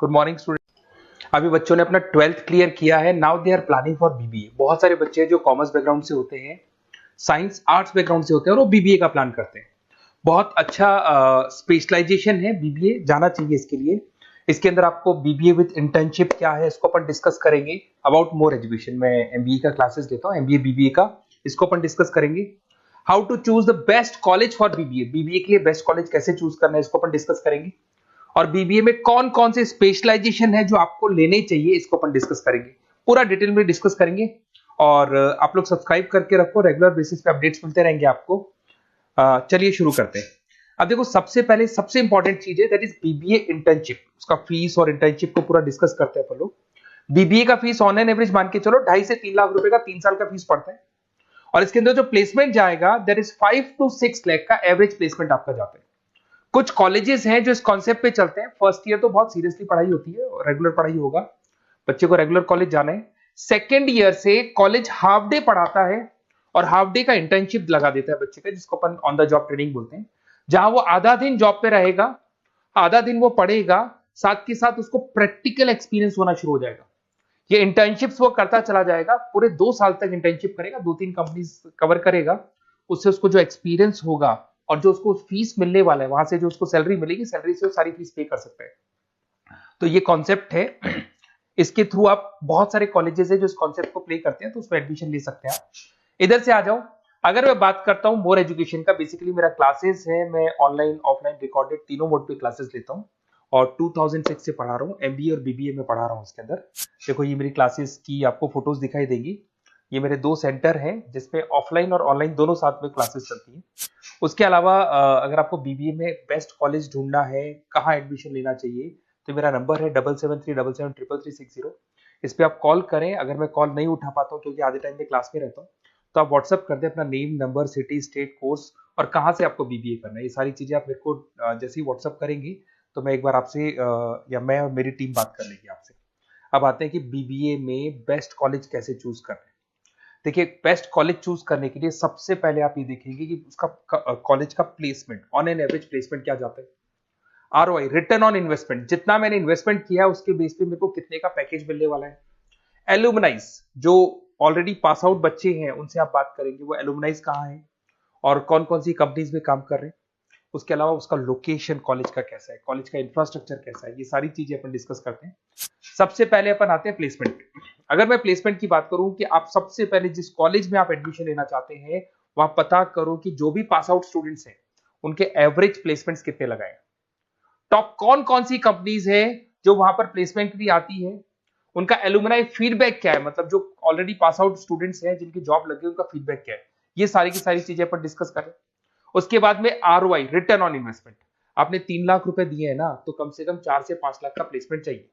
Good morning student. अभी बच्चों ने अपना 12th क्लियर किया है। Now they are planning for BBA. बहुत सारे बच्चे जो कॉमर्स बैकग्राउंड से होते हैं, साइंस आर्ट्स बैकग्राउंड से होते हैं और वो बीबीए का प्लान करते हैं। बहुत अच्छा स्पेशलाइजेशन है, बीबीए जाना चाहिए इसके लिए। इसके अंदर आपको बीबीए विद इंटर्नशिप क्या है इसको अपन डिस्कस करेंगे। अबाउट मोर एजुकेशन, मैं एमबीए का क्लासेस लेता हूँ, एमबीए बीबीए का, इसको अपन डिस्कस करेंगे। How to choose the best college for BBA, BBA के लिए बेस्ट कॉलेज कैसे चूज करना है इसको अपन डिस्कस करेंगे। और बीबीए में कौन कौन से स्पेशलाइजेशन है जो आपको लेने चाहिए इसको अपन डिस्कस करेंगे, पूरा डिटेल में डिस्कस करेंगे। और आप लोग सब्सक्राइब करके रखो, रेगुलर बेसिस पे अपडेट्स मिलते रहेंगे आपको। चलिए शुरू करते हैं। अब देखो, सबसे पहले सबसे इंपॉर्टेंट चीज है दैट इज बीबीए इंटर्नशिप। उसका फीस और इंटर्नशिप को पूरा डिस्कस करते हैं अपन लोग। बीबीए का फीस ऑन एन एवरेज मान के चलो 2.5 से 3 लाख रुपए का 3 साल का फीस पड़ता है। और इसके अंदर जो प्लेसमेंट जाएगा दैट इज 5 to 6 लाख का एवरेज प्लेसमेंट आपका जाता है। कुछ कॉलेजेस हैं जो इस कॉन्सेप्ट पे चलते हैं। फर्स्ट ईयर तो बहुत सीरियसली पढ़ाई होती है, रेगुलर पढ़ाई होगा, बच्चे को रेगुलर कॉलेज जाना है। सेकेंड ईयर से कॉलेज हाफ डे पढ़ाता है और हाफ डे का इंटर्नशिप लगा देता है बच्चे का, जिसको अपन ऑन द जॉब ट्रेनिंग बोलते हैं, जहां वो आधा दिन जॉब पे रहेगा, आधा दिन वो पढ़ेगा, साथ के साथ उसको प्रैक्टिकल एक्सपीरियंस होना शुरू हो जाएगा। ये इंटर्नशिप्स वो करता चला जाएगा, पूरे 2 साल तक इंटर्नशिप करेगा, 2-3 कंपनीज कवर करेगा। उससे उसको जो एक्सपीरियंस होगा और जो उसको फीस मिलने वाला है, वहां से जो उसको सैलरी मिलेगी, सैलरी से वो सारी फीस पे कर सकते हैं। तो ये कॉन्सेप्ट है, इसके थ्रू आप बहुत सारे कॉलेजेस है जो इस कॉन्सेप्ट को प्ले करते हैं, तो उसमें एडमिशन ले सकते हैं आप। इधर से आ जाओ, अगर मैं बात करता हूं मोर एजुकेशन का, बेसिकली मेरा क्लासेस है, मैं ऑनलाइन ऑफलाइन रिकॉर्डेड तीनों मोड पे क्लासेस लेता हूं और 2006 से पढ़ा रहा हूं, एमबीए और बीबीए में पढ़ा रहा हूं। इसके अंदर देखो, ये मेरी क्लासेस की आपको फोटोज दिखाई देंगी। ये मेरे 2 सेंटर हैं जिसमें ऑफलाइन और ऑनलाइन दोनों साथ में क्लासेस चलती हैं। उसके अलावा अगर आपको बीबीए में बेस्ट कॉलेज ढूंढना है, कहाँ एडमिशन लेना चाहिए, तो मेरा नंबर है 7737733360। इस पे आप कॉल करें। अगर मैं कॉल नहीं उठा पाता हूँ क्योंकि आधे टाइम में क्लास में रहता हूँ, तो आप व्हाट्सअप कर दें अपना name, number, city, state, course और कहाँ से आपको बीबीए करना है। ये सारी चीजें आप मेरे को जैसे ही व्हाट्सअप करेंगी तो मैं एक बार आपसे या मैं और मेरी टीम बात कर लेगी आपसे। अब आते हैं कि बीबीए में बेस्ट कॉलेज कैसे चूज करना है। देखिए, बेस्ट कॉलेज चूज करने के लिए सबसे पहले आप ये देखेंगे कि उसका कॉलेज का placement, on an average placement क्या जाता है। आरओआई, रिटर्न ऑन इन्वेस्टमेंट, जितना मैंने इन्वेस्टमेंट किया उसके बेस पे मेरे को कितने का पैकेज मिलने वाला है। एलुमनाइज, जो ऑलरेडी पास आउट बच्चे हैं उनसे आप बात करेंगे, वो एलुमनाइज कहाँ है और कौन कौन सी कंपनीज में काम कर रहे हैं। उसके अलावा उसका लोकेशन कॉलेज का कैसा है, कॉलेज का इंफ्रास्ट्रक्चर कैसा है, ये सारी चीजें अपन डिस्कस करते हैं। सबसे पहले अपन आते हैं प्लेसमेंट पे। अगर मैं प्लेसमेंट की बात करूं कि आप सबसे पहले जिस कॉलेज में आप एडमिशन लेना चाहते हैं, वहां पता करो कि जो भी पास आउट स्टूडेंट्स हैं उनके एवरेज प्लेसमेंट्स कितने लगाए। टॉप कौन कौन सी कंपनीज है जो वहां पर प्लेसमेंट भी आती है, उनका एलुमनाई फीडबैक क्या है, मतलब जो ऑलरेडी पास आउट स्टूडेंट्स हैं जिनकी जॉब लगी उनका फीडबैक क्या है। ये सारी की सारी चीजें अपन डिस्कस करें। उसके बाद में आरओआई, रिटर्न ऑन इन्वेस्टमेंट। आपने 3 लाख रुपए दिए हैं ना, तो कम से कम 4 से 5 लाख का प्लेसमेंट चाहिए।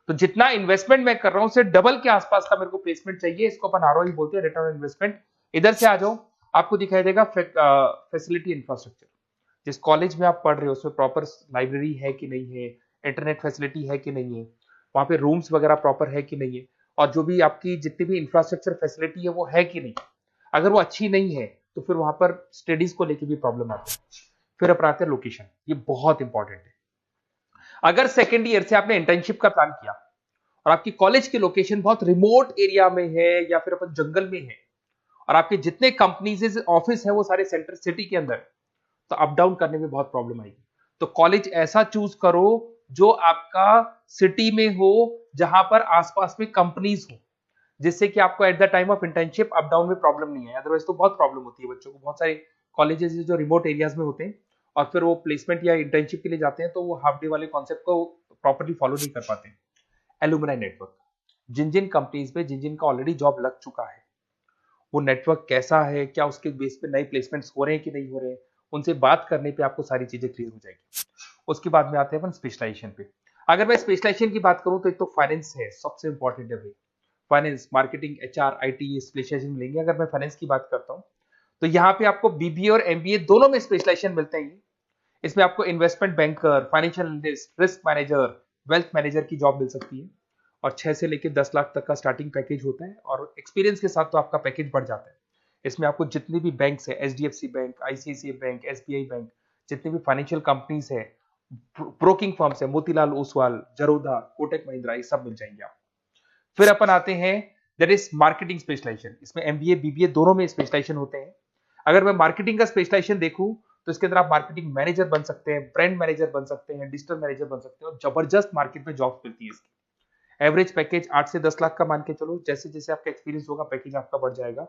तो जितना इन्वेस्टमेंट मैं कर रहा हूं उससे डबल के आसपास का मेरे को प्लेसमेंट चाहिए। इसको अपन आरओआई बोलते हैं, रिटर्न ऑन इन्वेस्टमेंट। इधर से आ जाओ, आपको दिखाई देगा फैसिलिटी इंफ्रास्ट्रक्चर। जिस कॉलेज में आप पढ़ रहे हो उसमें प्रॉपर लाइब्रेरी है कि नहीं है, इंटरनेट फैसिलिटी है कि नहीं है, वहां पे रूम्स वगैरह प्रॉपर है कि नहीं है, और जो भी आपकी जितनी भी इंफ्रास्ट्रक्चर फैसिलिटी है वो है कि नहीं। अगर वो अच्छी नहीं है तो फिर वहां पर स्टडीज को लेके भी प्रॉब्लम आती है। फिर अपनाते हैं लोकेशन, ये बहुत इंपॉर्टेंट है। अगर सेकेंड ईयर से आपने इंटर्नशिप का प्लान किया और आपकी कॉलेज की लोकेशन बहुत रिमोट एरिया में है या फिर अपन जंगल में है और आपके जितने कंपनीज ऑफिस है वो सारे सेंटर सिटी के अंदर, तो अप डाउन करने में बहुत प्रॉब्लम आएगी। तो कॉलेज ऐसा चूज करो जो आपका सिटी में हो, जहां पर आसपास में कंपनीज हो, जिससे कि आपको at the time of internship up down में प्रॉब्लम नहीं है। अदरवाइज तो बहुत प्रॉब्लम होती है बच्चों को। बहुत सारे कॉलेजेस जो रिमोट एरियाज में होते हैं और फिर वो प्लेसमेंट या इंटर्नशिप के लिए जाते हैं तो वो हाफ डे वाले कॉन्सेप्ट को प्रॉपर्ली फॉलो नहीं कर पाते। एलुमनाई नेटवर्क, जिन जिन कंपनीज में जिन जिन का ऑलरेडी जॉब लग चुका है, वो नेटवर्क कैसा है, क्या उसके बेस पे नए प्लेसमेंट्स हो रहे हैं कि नहीं हो रहे हैं, उनसे बात करने पे आपको सारी चीजें क्लियर हो जाएगी। उसके बाद में आते हैं अपन स्पेशलाइजेशन पे। अगर मैं स्पेशलाइजेशन की बात करूं तो एक तो फाइनेंस है, सबसे इंपॉर्टेंट है भाई। Finance, marketing, HR, IT specialization मिलेंगे। अगर मैं फाइनेंस की बात करता हूं तो यहाँ पे आपको बीबीए और एमबीए दोनों में स्पेशलाइजेशन मिलते हैं। इसमें आपको investment banker, financial analyst, risk manager, wealth manager की जॉब मिल सकती है और 6 से लेकर 10 लाख तक का स्टार्टिंग पैकेज होता है और एक्सपीरियंस के साथ तो आपका पैकेज बढ़ जाता है। इसमें आपको जितनी भी बैंक्स है, HDFC bank, ICICI bank, SBI bank, जितनी भी फाइनेंशियल कंपनीज है ब्रोकिंग फर्म से मोतीलाल ओसवाल, जरोधा, कोटक महिंद्रा, ये सब मिल जाएंगे आप। फिर अपन आते हैं दैट इज मार्केटिंग स्पेशलाइजेशन। इसमें एमबीए बीबीए दोनों में स्पेशलाइजेशन होते हैं। अगर मैं मार्केटिंग का स्पेशलाइजेशन देखूं तो इसके अंदर आप मार्केटिंग मैनेजर बन सकते हैं, ब्रांड मैनेजर बन सकते हैं, डिजिटल मैनेजर बन सकते हैं, और जबरदस्त मार्केट में जॉब मिलती है इसकी। एवरेज पैकेज 8 से 10 लाख का मान के चलो। जैसे जैसे आपका एक्सपीरियंस होगा पैकेज आपका बढ़ जाएगा।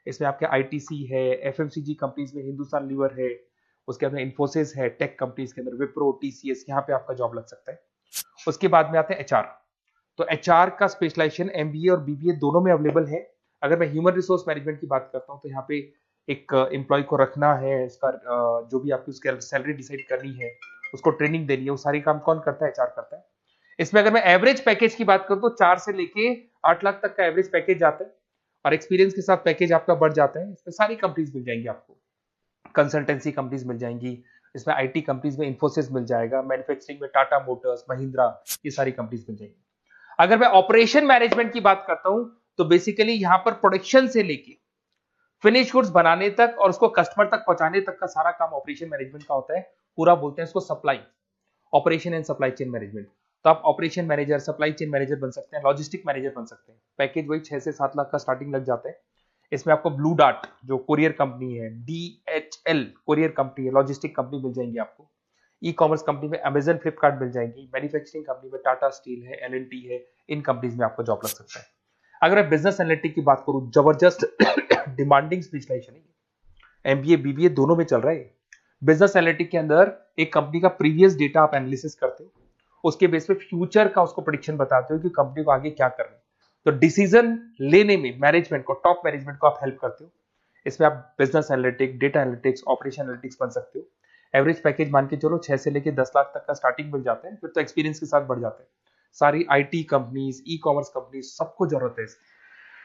इसमें आपके आईटीसी है, एफएमसीजी कंपनीज में हिंदुस्तान लीवर है, उसके अंदर इन्फोसिस है, टेक कंपनीज के अंदर विप्रो, टीसीएस, यहाँ पे आपका जॉब लग सकता है। उसके बाद में आते हैं एचआर। तो एचआर का स्पेशलाइजेशन एमबीए और बीबीए दोनों में अवेलेबल है। अगर मैं ह्यूमन रिसोर्स मैनेजमेंट की बात करता हूँ तो यहाँ पे एक एम्प्लॉय को रखना है, इसका जो भी आपकी उसकी सैलरी डिसाइड करनी है, उसको ट्रेनिंग देनी है, वो सारी काम कौन करता है? एचआर करता है। इसमें अगर मैं एवरेज पैकेज की बात करूं तो 4 से लेके 8 लाख तक का एवरेज पैकेज जाता है, और एक्सपीरियंस के साथ पैकेज आपका बढ़ जाता है। इसमें सारी कंपनीज मिल जाएंगी आपको, कंसल्टेंसी कंपनीज मिल जाएंगी, इसमें आईटी कंपनीज में इन्फोसिस मिल जाएगा, मैन्युफैक्चरिंग में टाटा मोटर्स, महिंद्रा, ये सारी कंपनीज मिल जाएंगी। अगर मैं ऑपरेशन मैनेजमेंट की बात करता हूं तो बेसिकली यहां पर प्रोडक्शन से लेके फिनिश गुड्स बनाने तक और उसको कस्टमर तक पहुंचाने तक का सारा काम ऑपरेशन मैनेजमेंट का होता है। पूरा बोलते हैं इसको supply, operation and supply chain management. तो आप operation manager, supply chain manager बन सकते हैं, लॉजिस्टिक मैनेजर बन सकते हैं। पैकेज वही 6 से 7 लाख का स्टार्टिंग लग जाता है। इसमें आपको ब्लू डार्ट जो कुरियर कंपनी है, डीएचएल कुरियर कंपनी है, लॉजिस्टिक कंपनी मिल जाएंगी आपको। ई कॉमर्स कंपनी में अमेजन, फ्लिपकार्ट मिल जाएंगी। मैन्युफैक्चरिंग कंपनी में टाटा स्टील है, एलएनटी है, इन कंपनीज में आपको जॉब लग सकता है। अगर मैं बिजनेस एनालिटिक की बात करूं, जबरदस्त डिमांडिंग स्पेशलाइजेशन है, एमबीए बीबीए दोनों में चल रहा है। बिजनेस एनालिटिक के अंदर एक कंपनी का प्रीवियस डेटा आप एनालिसिस करते हो, उसके बेस पे फ्यूचर का उसको प्रेडिक्शन बताते हो कि कंपनी को आगे क्या करना है। तो डिसीजन लेने में मैनेजमेंट को, टॉप मैनेजमेंट को आप हेल्प करते हो। इसमें आप business analytic, data analytics, operation analytics बन सकते हो। एवरेज पैकेज मान के चलो 6 से लेके 10 लाख तक का स्टार्टिंग मिल जाता है, फिर तो एक्सपीरियंस के साथ बढ़ जाता है। सारी IT companies, e commerce companies, सबको जरूरत है।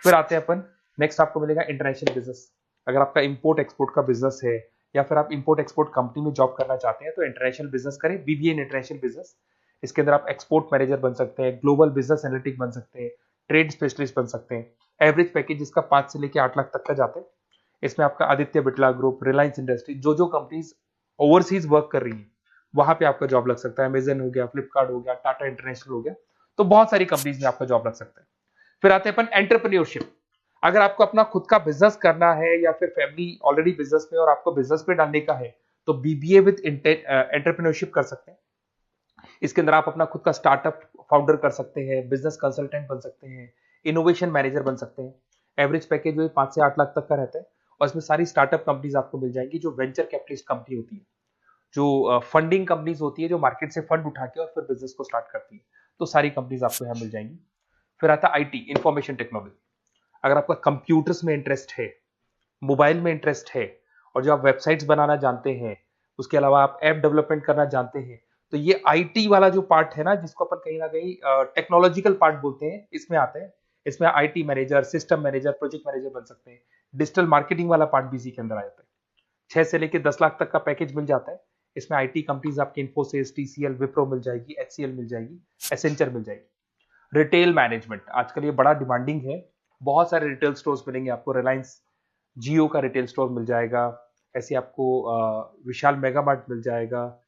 फिर आते हैं अपन, नेक्स्ट आपको मिलेगा इंटरनेशनल बिजनेस। अगर आपका इंपोर्ट एक्सपोर्ट का बिजनेस है या फिर आप इंपोर्ट एक्सपोर्ट कंपनी में जॉब करना चाहते हैं तो इंटरनेशनल बिजनेस करें, बीबीए इन इंटरनेशनल बिजनेस। इसके अंदर आप एक्सपोर्ट मैनेजर बन सकते हैं, ग्लोबल बिजनेस एनालिटिक बन सकते हैं, ट्रेड स्पेशलिस्ट बन सकते हैं। एवरेज पैकेज इसका 5 से लेकर 8 लाख तक का जाता है। इसमें आपका आदित्य बिरला ग्रुप, रिलायंस इंडस्ट्री, जो कंपनीज ओवरसीज वर्क कर रही है वहां पे आपका जॉब लग सकता है। अमेजन हो गया, फ्लिपकार्ट हो गया, टाटा इंटरनेशनल हो गया, तो बहुत सारी कंपनीज में आपका जॉब लग सकता है। फिर आते हैं अपन एंटरप्रेन्योरशिप। अगर आपको अपना खुद का बिजनेस करना है या फिर फैमिली ऑलरेडी बिजनेस में और आपको बिजनेस पे डालने का है तो बीबीए विद एंटरप्रेन्योरशिप कर सकते हैं। इसके अंदर आप अपना खुद का स्टार्टअप फाउंडर कर सकते हैं, बिजनेस कंसल्टेंट बन सकते हैं, इनोवेशन मैनेजर बन सकते हैं। एवरेज पैकेज वही 5 से 8 लाख तक का रहता है, और इसमें सारी स्टार्टअप कंपनीज आपको मिल जाएंगी जो वेंचर कैपिटलिस्ट कंपनी होती है, जो फंडिंग कंपनीज होती है, जो मार्केट से फंड उठा के और फिर बिजनेस को स्टार्ट करती है। तो सारी कंपनीज आपको यहाँ मिल जाएंगी। फिर आता है आईटी, इंफॉर्मेशन टेक्नोलॉजी। अगर आपका कंप्यूटर्स में इंटरेस्ट है, मोबाइल में इंटरेस्ट है, और जो आप वेबसाइट्स बनाना जानते हैं, उसके अलावा आप ऐप डेवलपमेंट करना जानते हैं, तो ये आईटी वाला जो पार्ट है ना, जिसको अपन कहीं ना कहीं टेक्नोलॉजिकल पार्ट बोलते हैं, इसमें आते हैं। इसमें IT manager, system manager, project manager बन सकते हैं। डिजिटल मार्केटिंग वाला पार्ट भी इसी के अंदर आ जाता है। 6 से लेकर 10 लाख तक का पैकेज मिल जाता है। इसमें आईटी कंपनीज आपकी इन्फोसिस, टीसीएल, विप्रो मिल जाएगी, एचसीएल मिल जाएगी, एसेंचर मिल जाएगी। रिटेल मैनेजमेंट आजकल ये बड़ा डिमांडिंग है। बहुत सारे रिटेल स्टोर्स मिलेंगे आपको। रिलायंस जियो का रिटेल स्टोर मिल जाएगा, ऐसे आपको विशाल मेगा मार्ट मिल जाएगा,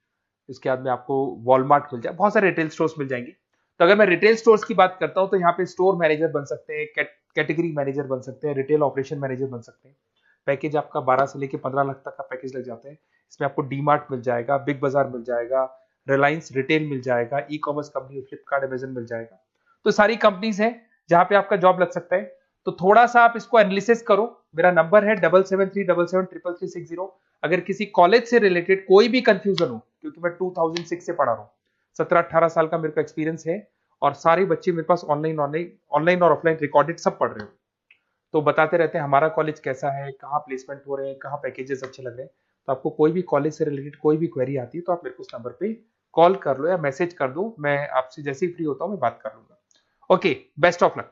इसके बाद में आपको वॉलमार्ट मिल जाएगा, बहुत सारे रिटेल स्टोर्स मिल जाएंगे। तो अगर मैं रिटेल स्टोर्स की बात करता हूं तो यहाँ पे स्टोर मैनेजर बन सकते हैं, कैटेगरी मैनेजर बन सकते हैं, रिटेल ऑपरेशन मैनेजर बन सकते हैं। पैकेज आपका 12 से लेकर 15 लाख तक का पैकेज लग जाता है। इसमें आपको डी मार्ट मिल जाएगा, बिग बाजार मिल जाएगा, रिलायंस रिटेल मिल जाएगा, e-commerce company Flipkart, Amazon मिल जाएगा। तो सारी कंपनीज है जहां पे आपका जॉब लग सकता है। तो थोड़ा सा आप इसको एनालिसिस करो। मेरा नंबर है 7737733360। अगर किसी कॉलेज से रिलेटेड कोई भी कंफ्यूजन हो, क्योंकि मैं 2006 से पढ़ा रहा हूँ, 17-18 साल का मेरे को एक्सपीरियंस है, और सारे बच्चे मेरे पास ऑनलाइन और ऑफलाइन रिकॉर्डेड सब पढ़ रहे हो, तो बताते रहते हैं हमारा कॉलेज कैसा है, कहाँ प्लेसमेंट हो रहे हैं, कहाँ पैकेजेस अच्छे लग रहे हैं। तो आपको कोई भी कॉलेज से रिलेटेड कोई भी क्वेरी आती है तो आप मेरे को उस नंबर पे कॉल कर लो या मैसेज कर दो, मैं आपसे जैसे ही फ्री होता हूँ मैं बात कर लूंगा। Okay, best of luck.